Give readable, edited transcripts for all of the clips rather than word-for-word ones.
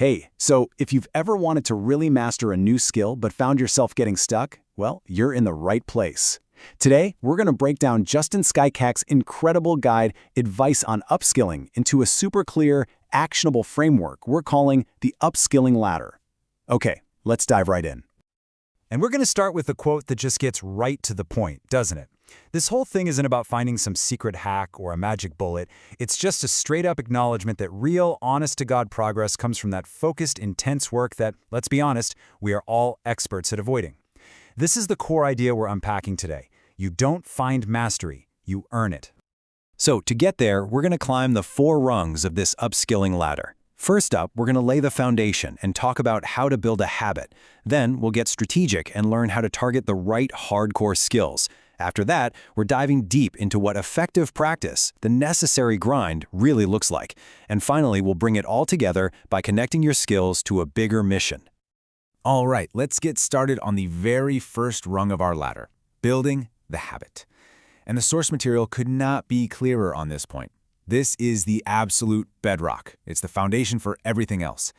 Hey, so if you've ever wanted to really master a new skill but found yourself getting stuck, well, you're in the right place. Today, we're going to break down Justin Skycak's incredible guide, Advice on Upskilling, into a super clear, actionable framework we're calling the Upskilling Ladder. Okay, let's dive right in. And we're going to start with a quote that just gets right to the point, doesn't it? This whole thing isn't about finding some secret hack or a magic bullet. It's just a straight-up acknowledgement that real, honest-to-God progress comes from that focused, intense work that, let's be honest, we are all experts at avoiding. This is the core idea we're unpacking today. You don't find mastery, you earn it. So to get there, we're going to climb the 4 rungs of this upskilling ladder. First up, we're going to lay the foundation and talk about how to build a habit. Then we'll get strategic and learn how to target the right hardcore skills. After that, we're diving deep into what effective practice, the necessary grind, really looks like. And finally, we'll bring it all together by connecting your skills to a bigger mission. All right, let's get started on the very first rung of our ladder, building the habit. And the source material could not be clearer on this point. This is the absolute bedrock. It's the foundation for everything else.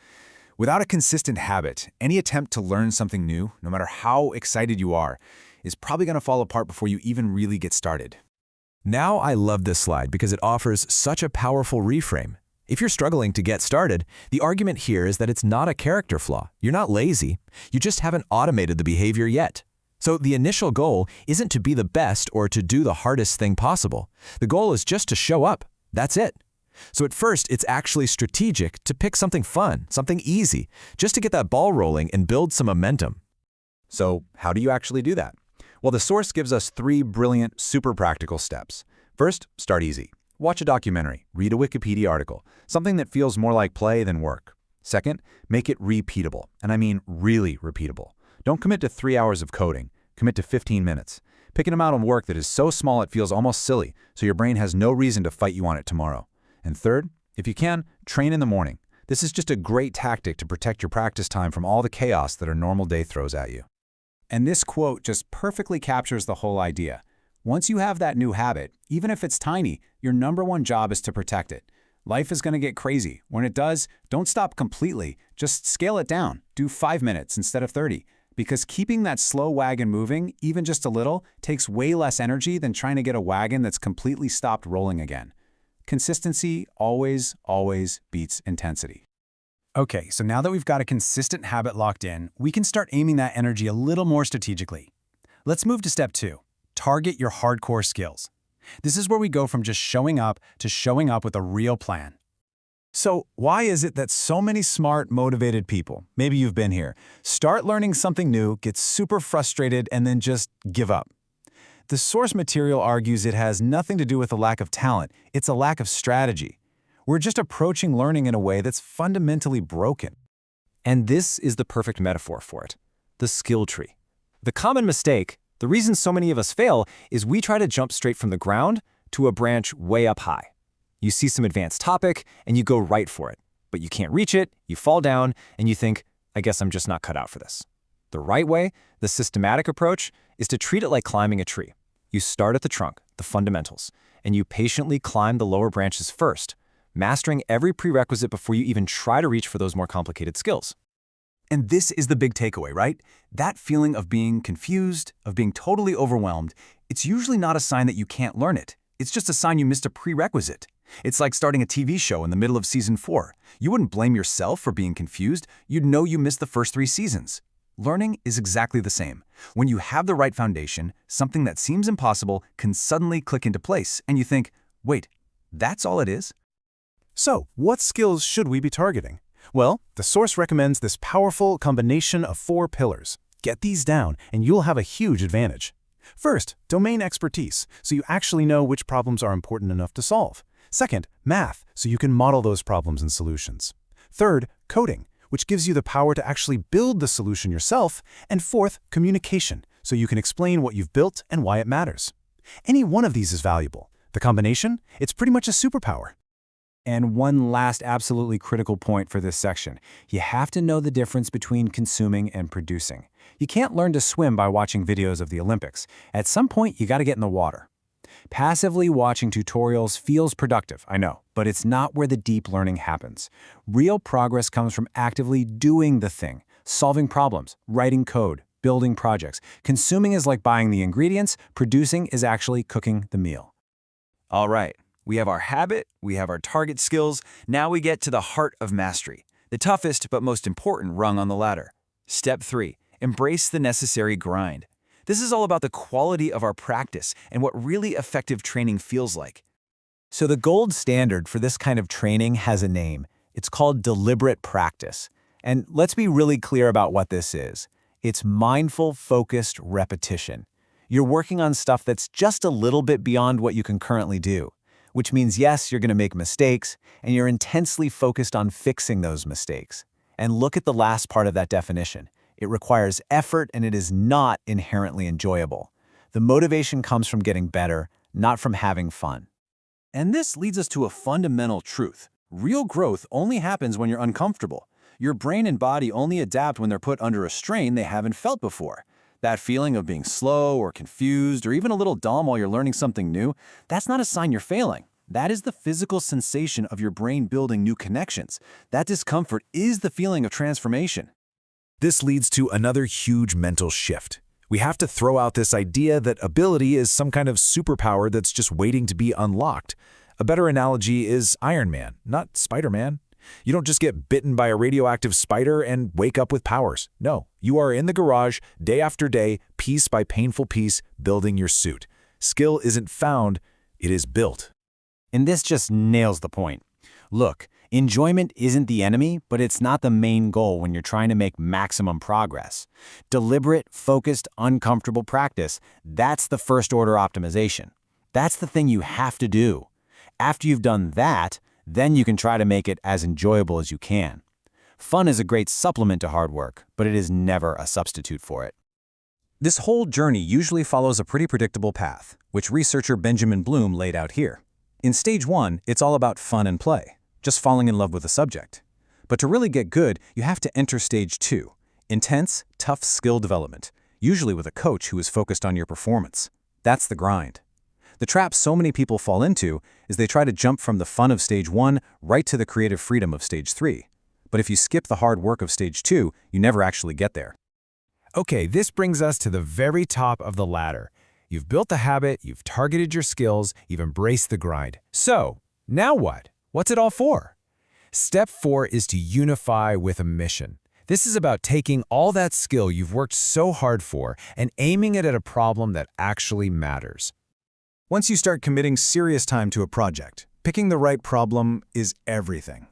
Without a consistent habit, any attempt to learn something new, no matter how excited you are, is probably going to fall apart before you even really get started. Now I love this slide because it offers such a powerful reframe. If you're struggling to get started, the argument here is that it's not a character flaw. You're not lazy. You just haven't automated the behavior yet. So the initial goal isn't to be the best or to do the hardest thing possible. The goal is just to show up. That's it. So at first, it's actually strategic to pick something fun, something easy, just to get that ball rolling and build some momentum. So how do you actually do that? Well, the source gives us 3 brilliant, super practical steps. First, start easy. Watch a documentary, read a Wikipedia article, something that feels more like play than work. Second, make it repeatable, and I mean really repeatable. Don't commit to 3 hours of coding, commit to 15 minutes. Pick an amount of work that is so small it feels almost silly, so your brain has no reason to fight you on it tomorrow. And third, if you can, train in the morning. This is just a great tactic to protect your practice time from all the chaos that a normal day throws at you. And this quote just perfectly captures the whole idea. Once you have that new habit, even if it's tiny, your #1 job is to protect it. Life is going to get crazy. When it does, don't stop completely. Just scale it down. Do 5 minutes instead of 30. Because keeping that slow wagon moving, even just a little, takes way less energy than trying to get a wagon that's completely stopped rolling again. Consistency always, always beats intensity. Okay, so now that we've got a consistent habit locked in, we can start aiming that energy a little more strategically. Let's move to step 2. Target your hardcore skills. This is where we go from just showing up to showing up with a real plan. So why is it that so many smart, motivated people, maybe you've been here, start learning something new, get super frustrated, and then just give up? The source material argues it has nothing to do with a lack of talent, it's a lack of strategy. We're just approaching learning in a way that's fundamentally broken. And this is the perfect metaphor for it, the skill tree. The common mistake, the reason so many of us fail, is we try to jump straight from the ground to a branch way up high. You see some advanced topic, and you go right for it. But you can't reach it, you fall down, and you think, I guess I'm just not cut out for this. The right way, the systematic approach, is to treat it like climbing a tree. You start at the trunk, the fundamentals, and you patiently climb the lower branches first, mastering every prerequisite before you even try to reach for those more complicated skills. And this is the big takeaway, right? That feeling of being confused, of being totally overwhelmed, it's usually not a sign that you can't learn it. It's just a sign you missed a prerequisite. It's like starting a TV show in the middle of season 4. You wouldn't blame yourself for being confused. You'd know you missed the first 3 seasons. Learning is exactly the same. When you have the right foundation, something that seems impossible can suddenly click into place, and you think, wait, that's all it is? So, what skills should we be targeting? Well, the source recommends this powerful combination of 4 pillars. Get these down, and you'll have a huge advantage. First, domain expertise, so you actually know which problems are important enough to solve. Second, math, so you can model those problems and solutions. Third, coding, which gives you the power to actually build the solution yourself. And fourth, communication, so you can explain what you've built and why it matters. Any one of these is valuable. The combination, it's pretty much a superpower. And one last absolutely critical point for this section. You have to know the difference between consuming and producing. You can't learn to swim by watching videos of the Olympics. At some point, you got to get in the water. Passively watching tutorials feels productive, I know, but it's not where the deep learning happens. Real progress comes from actively doing the thing, solving problems, writing code, building projects. Consuming is like buying the ingredients, producing is actually cooking the meal. All right, we have our habit, we have our target skills, now we get to the heart of mastery, the toughest but most important rung on the ladder. Step 3, embrace the necessary grind. This is all about the quality of our practice and what really effective training feels like. So the gold standard for this kind of training has a name. It's called deliberate practice. And let's be really clear about what this is. It's mindful, focused repetition. You're working on stuff that's just a little bit beyond what you can currently do, which means, yes, you're going to make mistakes, and you're intensely focused on fixing those mistakes. And look at the last part of that definition. It requires effort, and it is not inherently enjoyable. The motivation comes from getting better, not from having fun. And this leads us to a fundamental truth. Real growth only happens when you're uncomfortable. Your brain and body only adapt when they're put under a strain they haven't felt before. That feeling of being slow or confused or even a little dumb while you're learning something new, that's not a sign you're failing. That is the physical sensation of your brain building new connections. That discomfort is the feeling of transformation. This leads to another huge mental shift. We have to throw out this idea that ability is some kind of superpower that's just waiting to be unlocked. A better analogy is Iron Man, not Spider-Man. You don't just get bitten by a radioactive spider and wake up with powers. No, you are in the garage day after day, piece by painful piece, building your suit. Skill isn't found, it is built. And this just nails the point. Look, enjoyment isn't the enemy, but it's not the main goal when you're trying to make maximum progress. Deliberate, focused, uncomfortable practice, that's the first-order optimization. That's the thing you have to do. After you've done that, then you can try to make it as enjoyable as you can. Fun is a great supplement to hard work, but it is never a substitute for it. This whole journey usually follows a pretty predictable path, which researcher Benjamin Bloom laid out here. In stage 1, it's all about fun and play, just falling in love with the subject. But to really get good, you have to enter stage 2, intense, tough skill development, usually with a coach who is focused on your performance. That's the grind. The trap so many people fall into is they try to jump from the fun of stage 1 right to the creative freedom of stage 3. But if you skip the hard work of stage 2, you never actually get there. Okay, this brings us to the very top of the ladder. You've built the habit, you've targeted your skills, you've embraced the grind. So, now what? What's it all for? Step 4 is to unify with a mission. This is about taking all that skill you've worked so hard for and aiming it at a problem that actually matters. Once you start committing serious time to a project, picking the right problem is everything.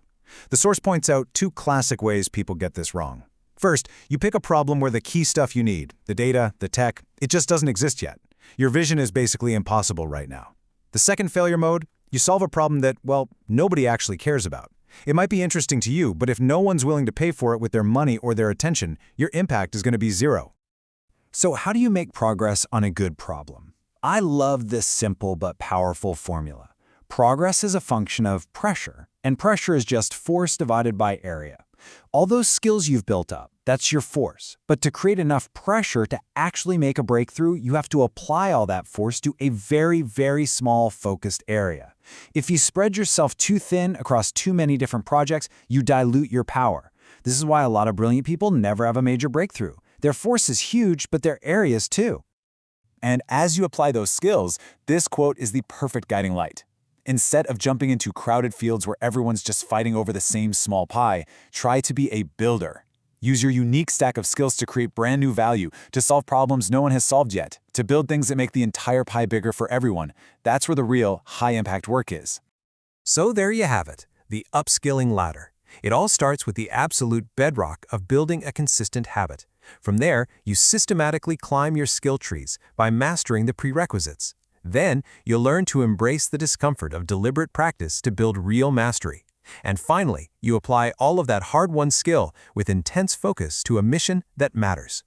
The source points out 2 classic ways people get this wrong. First, you pick a problem where the key stuff you need, the data, the tech, it just doesn't exist yet. Your vision is basically impossible right now. The second failure mode, you solve a problem that, well, nobody actually cares about. It might be interesting to you, but if no one's willing to pay for it with their money or their attention, your impact is going to be 0. So how do you make progress on a good problem? I love this simple but powerful formula. Progress is a function of pressure, and pressure is just force divided by area. All those skills you've built up, that's your force. But to create enough pressure to actually make a breakthrough, you have to apply all that force to a very, very small focused area. If you spread yourself too thin across too many different projects, you dilute your power. This is why a lot of brilliant people never have a major breakthrough. Their force is huge, but their area is too. And as you apply those skills, this quote is the perfect guiding light. Instead of jumping into crowded fields where everyone's just fighting over the same small pie, try to be a builder. Use your unique stack of skills to create brand new value, to solve problems no one has solved yet, to build things that make the entire pie bigger for everyone. That's where the real high-impact work is. So there you have it, the upskilling ladder. It all starts with the absolute bedrock of building a consistent habit. From there, you systematically climb your skill trees by mastering the prerequisites. Then, you'll learn to embrace the discomfort of deliberate practice to build real mastery. And finally, you apply all of that hard-won skill with intense focus to a mission that matters.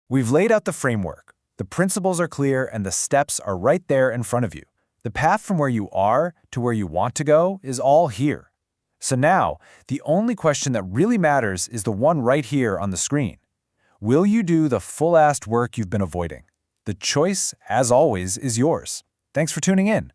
We've laid out the framework. The principles are clear and the steps are right there in front of you. The path from where you are to where you want to go is all here. So now, the only question that really matters is the one right here on the screen. Will you do the full-assed work you've been avoiding? The choice, as always, is yours. Thanks for tuning in.